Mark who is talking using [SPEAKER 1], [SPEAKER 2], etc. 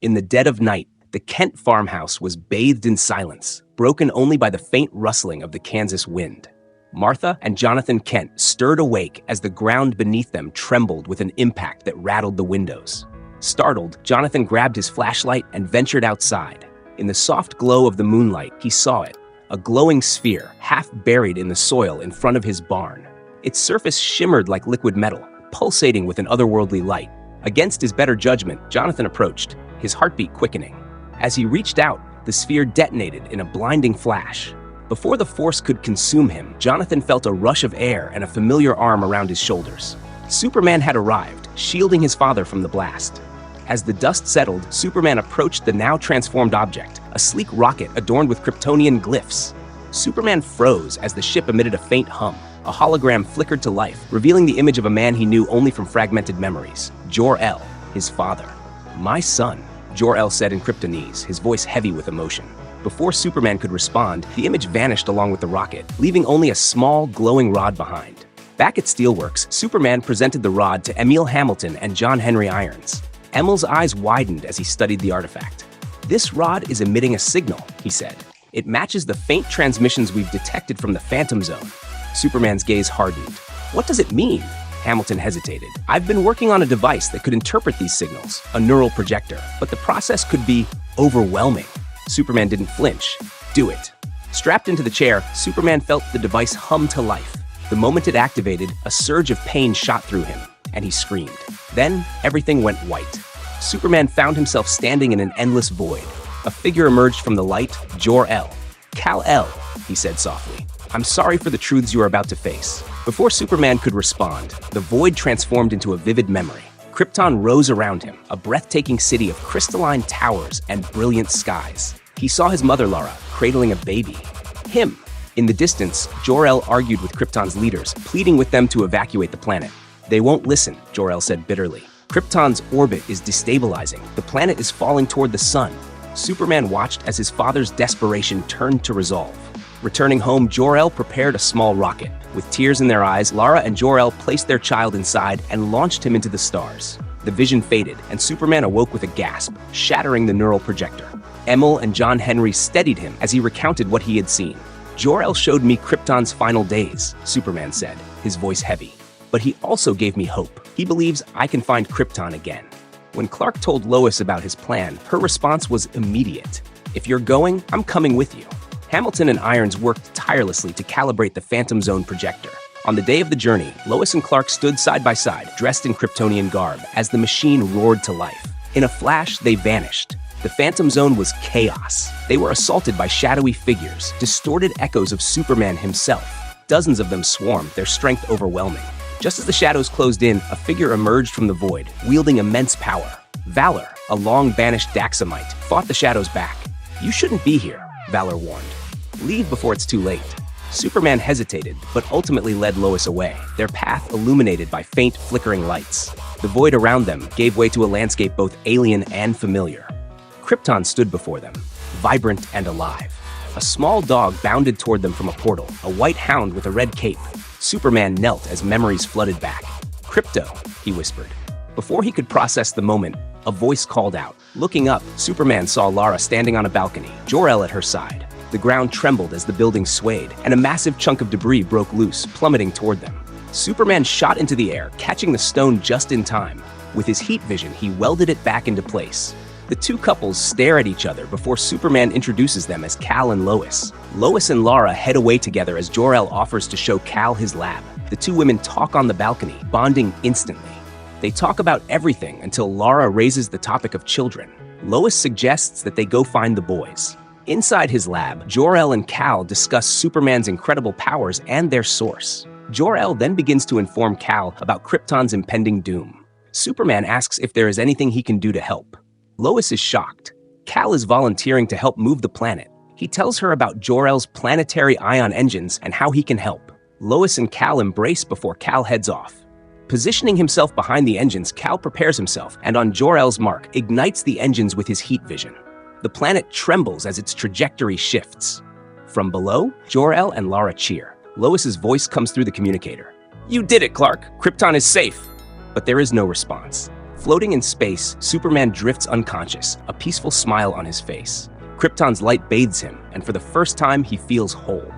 [SPEAKER 1] In the dead of night, the Kent farmhouse was bathed in silence, broken only by the faint rustling of the Kansas wind. Martha and Jonathan Kent stirred awake as the ground beneath them trembled with an impact that rattled the windows. Startled, Jonathan grabbed his flashlight and ventured outside. In the soft glow of the moonlight, he saw it, a glowing sphere, half buried in the soil in front of his barn. Its surface shimmered like liquid metal, pulsating with an otherworldly light. Against his better judgment, Jonathan approached, his heartbeat quickening. As he reached out, the sphere detonated in a blinding flash. Before the force could consume him, Jonathan felt a rush of air and a familiar arm around his shoulders. Superman had arrived, shielding his father from the blast. As the dust settled, Superman approached the now transformed object, a sleek rocket adorned with Kryptonian glyphs. Superman froze as the ship emitted a faint hum. A hologram flickered to life, revealing the image of a man he knew only from fragmented memories, Jor-El, his father. "My son," Jor-El said in Kryptonese, his voice heavy with emotion. Before Superman could respond, the image vanished along with the rocket, leaving only a small, glowing rod behind. Back at Steelworks, Superman presented the rod to Emil Hamilton and John Henry Irons. Emil's eyes widened as he studied the artifact. "This rod is emitting a signal," he said. "It matches the faint transmissions we've detected from the Phantom Zone." Superman's gaze hardened. "What does it mean?" Hamilton hesitated. "I've been working on a device that could interpret these signals, a neural projector, but the process could be overwhelming." Superman didn't flinch. "Do it." Strapped into the chair, Superman felt the device hum to life. The moment it activated, a surge of pain shot through him, and he screamed. Then, everything went white. Superman found himself standing in an endless void. A figure emerged from the light, Jor-El. "Kal-El," he said softly. "I'm sorry for the truths you are about to face." Before Superman could respond, the void transformed into a vivid memory. Krypton rose around him, a breathtaking city of crystalline towers and brilliant skies. He saw his mother Lara, cradling a baby. Him. In the distance, Jor-El argued with Krypton's leaders, pleading with them to evacuate the planet. "They won't listen," Jor-El said bitterly. "Krypton's orbit is destabilizing. The planet is falling toward the sun." Superman watched as his father's desperation turned to resolve. Returning home, Jor-El prepared a small rocket. With tears in their eyes, Lara and Jor-El placed their child inside and launched him into the stars. The vision faded, and Superman awoke with a gasp, shattering the neural projector. Emil and John Henry steadied him as he recounted what he had seen. "Jor-El showed me Krypton's final days," Superman said, his voice heavy. "But he also gave me hope. He believes I can find Krypton again." When Clark told Lois about his plan, her response was immediate. "If you're going, I'm coming with you." Hamilton and Irons worked tirelessly to calibrate the Phantom Zone projector. On the day of the journey, Lois and Clark stood side by side, dressed in Kryptonian garb, as the machine roared to life. In a flash, they vanished. The Phantom Zone was chaos. They were assaulted by shadowy figures, distorted echoes of Superman himself. Dozens of them swarmed, their strength overwhelming. Just as the shadows closed in, a figure emerged from the void, wielding immense power. Valor, a long-banished Daxamite, fought the shadows back. "You shouldn't be here," Valor warned. "Leave before it's too late." Superman hesitated, but ultimately led Lois away, their path illuminated by faint, flickering lights. The void around them gave way to a landscape both alien and familiar. Krypton stood before them, vibrant and alive. A small dog bounded toward them from a portal, a white hound with a red cape. Superman knelt as memories flooded back. "Krypto," he whispered. Before he could process the moment, a voice called out. Looking up, Superman saw Lara standing on a balcony, Jor-El at her side. The ground trembled as the building swayed, and a massive chunk of debris broke loose, plummeting toward them. Superman shot into the air, catching the stone just in time. With his heat vision, he welded it back into place. The two couples stare at each other before Superman introduces them as Kal and Lois. Lois and Lara head away together as Jor-El offers to show Kal his lab. The two women talk on the balcony, bonding instantly. They talk about everything until Lara raises the topic of children. Lois suggests that they go find the boys. Inside his lab, Jor-El and Kal discuss Superman's incredible powers and their source. Jor-El then begins to inform Kal about Krypton's impending doom. Superman asks if there is anything he can do to help. Lois is shocked. Kal is volunteering to help move the planet. He tells her about Jor-El's planetary ion engines and how he can help. Lois and Kal embrace before Kal heads off. Positioning himself behind the engines, Kal prepares himself and on Jor-El's mark, ignites the engines with his heat vision. The planet trembles as its trajectory shifts. From below, Jor-El and Lara cheer. Lois's voice comes through the communicator. "You did it, Clark! Krypton is safe!" But there is no response. Floating in space, Superman drifts unconscious, a peaceful smile on his face. Krypton's light bathes him, and for the first time, he feels whole.